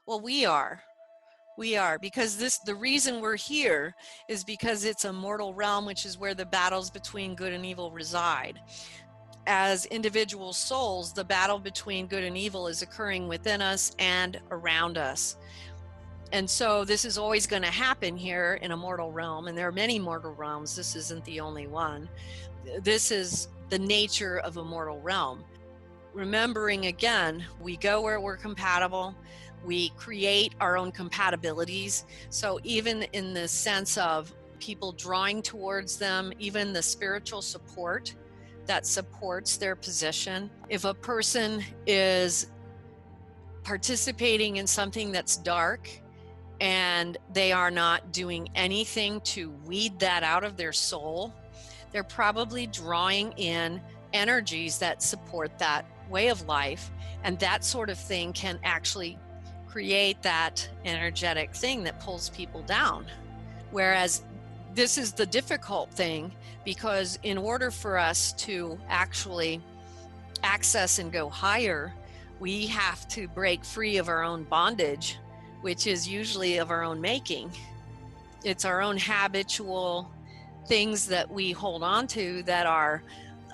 Well, we are. We are, because the reason we're here is because it's a mortal realm, which is where the battles between good and evil reside. As individual souls, the battle between good and evil is occurring within us and around us. And so this is always going to happen here in a mortal realm, and there are many mortal realms. This isn't the only one. This is the nature of a mortal realm. Remembering again, we go where we're compatible. We create our own compatibilities. So even in the sense of people drawing towards them, even the spiritual support that supports their position. If a person is participating in something that's dark and they are not doing anything to weed that out of their soul, they're probably drawing in energies that support that way of life. And that sort of thing can actually create that energetic thing that pulls people down. Whereas this is the difficult thing, because in order for us to actually access and go higher, we have to break free of our own bondage, which is usually of our own making. It's our own habitual things that we hold on to that are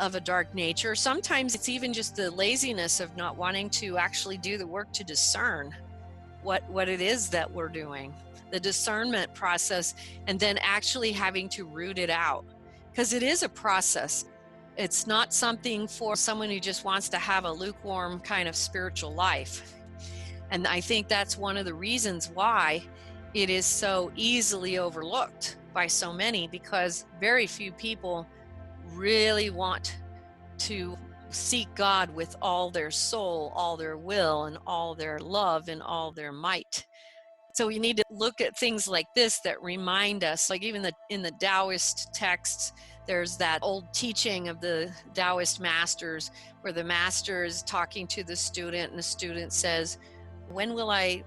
of a dark nature. Sometimes it's even just the laziness of not wanting to actually do the work to discern what it is that we're doing, the discernment process, and then actually having to root it out, because it is a process. It's not something for someone who just wants to have a lukewarm kind of spiritual life. And I think that's one of the reasons why it is so easily overlooked by so many, because very few people really want to seek God with all their soul, all their will, and all their love, and all their might. So we need to look at things like this that remind us, like even in the Taoist texts, there's that old teaching of the Taoist masters where the master is talking to the student and the student says, when will I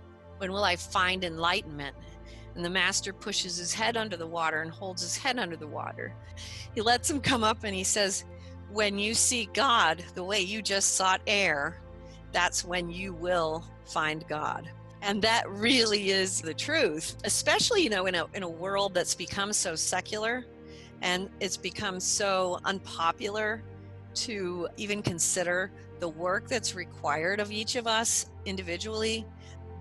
find enlightenment? And the master pushes his head under the water and holds his head under the water. He lets him come up and he says, when you seek God the way you just sought air, that's when you will find God. And that really is the truth, especially, in a world that's become so secular and it's become so unpopular to even consider the work that's required of each of us individually,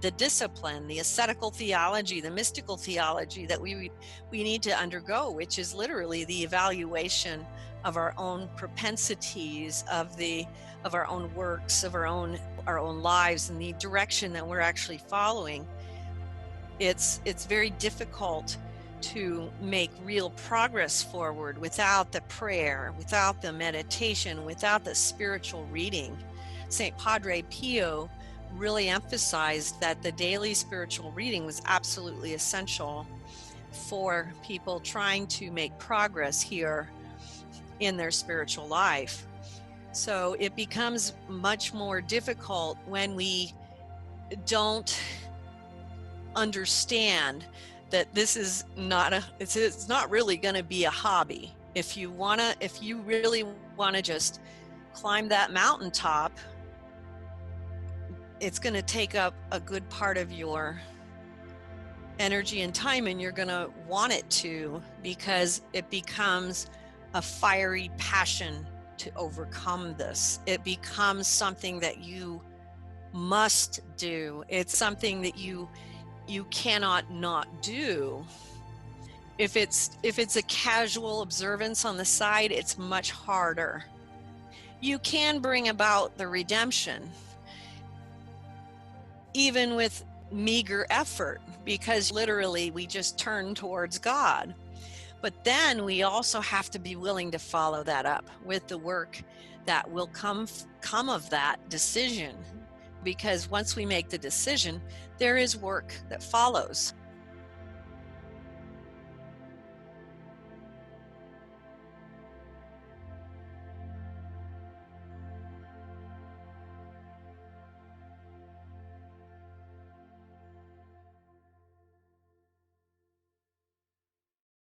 the discipline, the ascetical theology, the mystical theology that we need to undergo, which is literally the evaluation of our own propensities, of our own works, of our own lives, and the direction that we're actually following. It's very difficult to make real progress forward without the prayer, without the meditation, without the spiritual reading. St. Padre Pio really emphasized that the daily spiritual reading was absolutely essential for people trying to make progress here in their spiritual life. So it becomes much more difficult when we don't understand that this is it's not really going to be a hobby. If you really want to just climb that mountaintop, it's going to take up a good part of your energy and time, and you're going to want it to, because it becomes a fiery passion to overcome this. It becomes something that you must do. It's something that you cannot not do. If it's a casual observance on the side, it's much harder. You can bring about the redemption, even with meager effort, because literally we just turn towards God. But then we also have to be willing to follow that up with the work that will come of that decision. Because once we make the decision, there is work that follows.